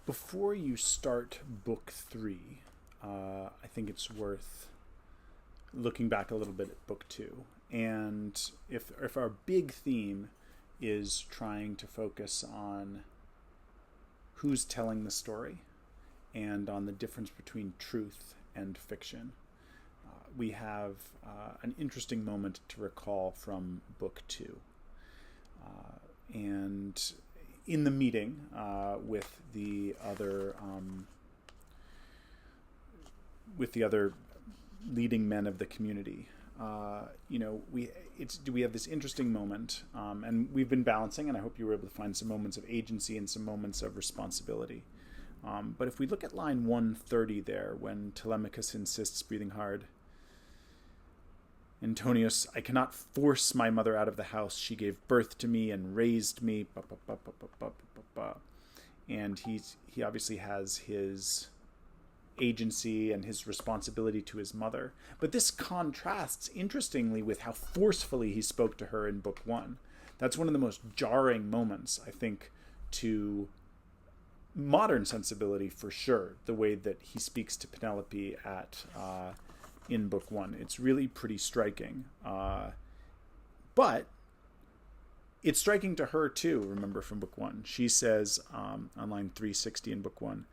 Before you start book three, I think it's worth looking back a little bit at book two. And if our big theme is trying to focus on who's telling the story and on the difference between truth and fiction, we have an interesting moment to recall from book two. And in the meeting with the other leading men of the community, we have this interesting moment, and we've been balancing, and I hope you were able to find some moments of agency and some moments of responsibility. But if we look at line 130 there, when Telemachus insists, breathing hard, Antonius, I cannot force my mother out of the house. She gave birth to me and raised me. And he obviously has his agency and his responsibility to his mother. But this contrasts, interestingly, with how forcefully he spoke to her in book one. That's one of the most jarring moments, I think, to modern sensibility, for sure, the way that he speaks to Penelope in book one. It's really pretty striking. But it's striking to her too, remember, from book one. She says on line 360 in book one,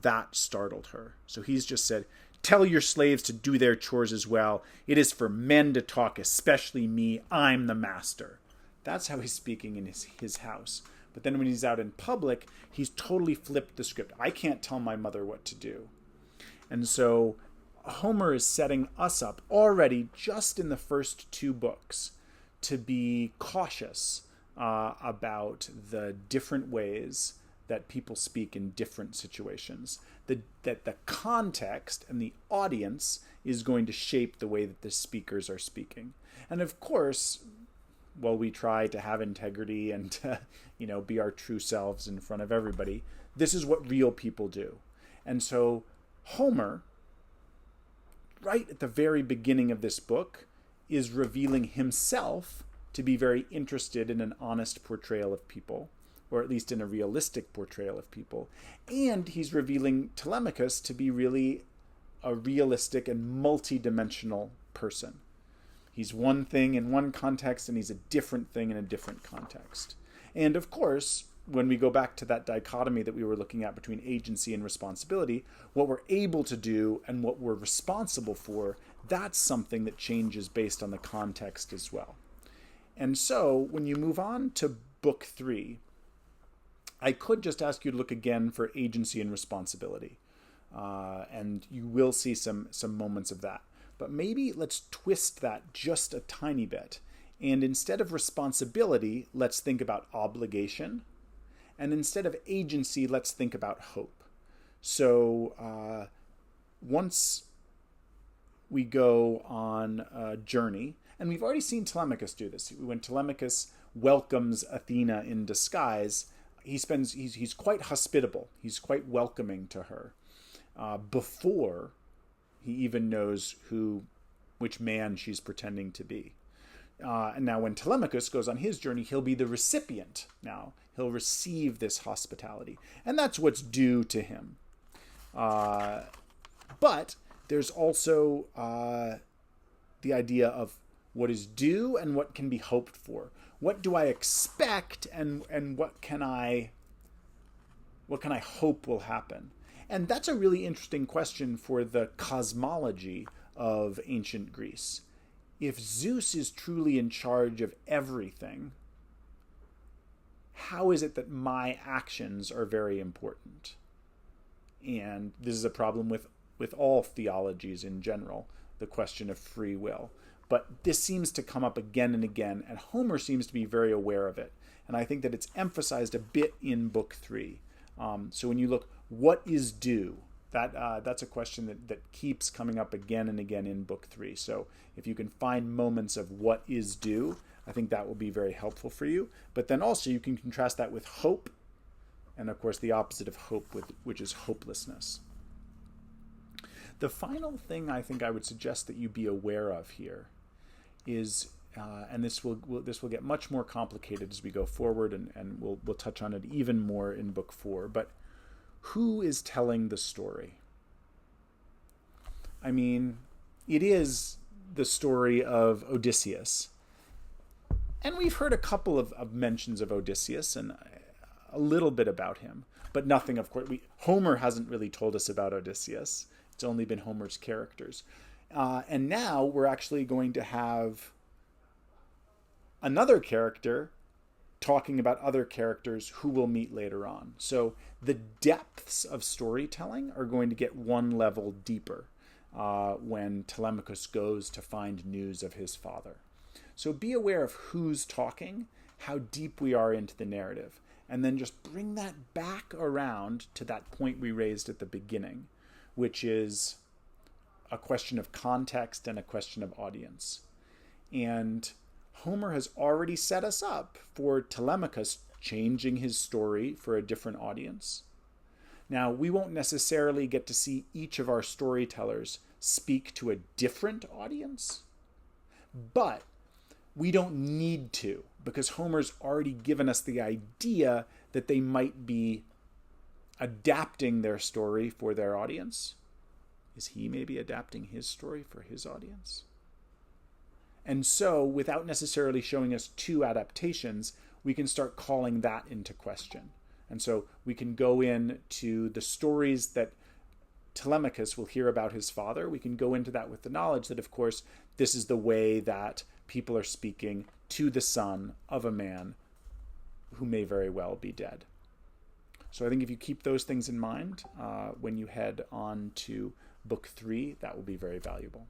that startled her. So he's just said, tell your slaves to do their chores as well. It is for men to talk, especially me. I'm the master. That's how he's speaking in his house. But then when he's out in public, he's totally flipped the script. I can't tell my mother what to do. And so Homer is setting us up already, just in the first two books, to be cautious about the different ways that people speak in different situations. That the context and the audience is going to shape the way that the speakers are speaking. And of course, while we try to have integrity and to, be our true selves in front of everybody, this is what real people do. And so Homer, right at the very beginning of this book, is revealing himself to be very interested in an honest portrayal of people, or at least in a realistic portrayal of people. And he's revealing Telemachus to be really a realistic and multi-dimensional person. He's one thing in one context, and he's a different thing in a different context. And of course, when we go back to that dichotomy that we were looking at between agency and responsibility, what we're able to do and what we're responsible for, that's something that changes based on the context as well. And so when you move on to book three, I could just ask you to look again for agency and responsibility. And you will see some moments of that. But maybe let's twist that just a tiny bit. And instead of responsibility, let's think about obligation. And instead of agency, let's think about hope. So once we go on a journey, and we've already seen Telemachus do this. When Telemachus welcomes Athena in disguise, he's quite hospitable. He's quite welcoming to her before he even knows which man she's pretending to be. And now when Telemachus goes on his journey, he'll be the recipient now. He'll receive this hospitality. And that's what's due to him. But there's also the idea of what is due and what can be hoped for. What do I expect and what can I hope will happen? And that's a really interesting question for the cosmology of ancient Greece. If Zeus is truly in charge of everything, how is it that my actions are very important? And this is a problem with all theologies in general, the question of free will. But this seems to come up again and again, and Homer seems to be very aware of it. And I think that it's emphasized a bit in book three. So when you look, what is due? That's a question that keeps coming up again and again in book three. So if you can find moments of what is due, I think that will be very helpful for you. But then also you can contrast that with hope, and of course the opposite of hope, which is hopelessness. The final thing I think I would suggest that you be aware of here is, and this will get much more complicated as we go forward, and we'll touch on it even more in book four. But who is telling the story? I mean, it is the story of Odysseus. And we've heard a couple of mentions of Odysseus and a little bit about him, but nothing, of course. Homer hasn't really told us about Odysseus. It's only been Homer's characters. And now we're actually going to have another character talking about other characters who we'll meet later on. So the depths of storytelling are going to get one level deeper when Telemachus goes to find news of his father. So be aware of who's talking, how deep we are into the narrative, and then just bring that back around to that point we raised at the beginning, which is a question of context and a question of audience. And Homer has already set us up for Telemachus changing his story for a different audience. Now, we won't necessarily get to see each of our storytellers speak to a different audience, but we don't need to, because Homer's already given us the idea that they might be adapting their story for their audience. Is he maybe adapting his story for his audience? And so, without necessarily showing us two adaptations, we can start calling that into question. And so we can go into the stories that Telemachus will hear about his father. We can go into that with the knowledge that, of course, this is the way that people are speaking to the son of a man who may very well be dead. So I think if you keep those things in mind when you head on to Book 3, that will be very valuable.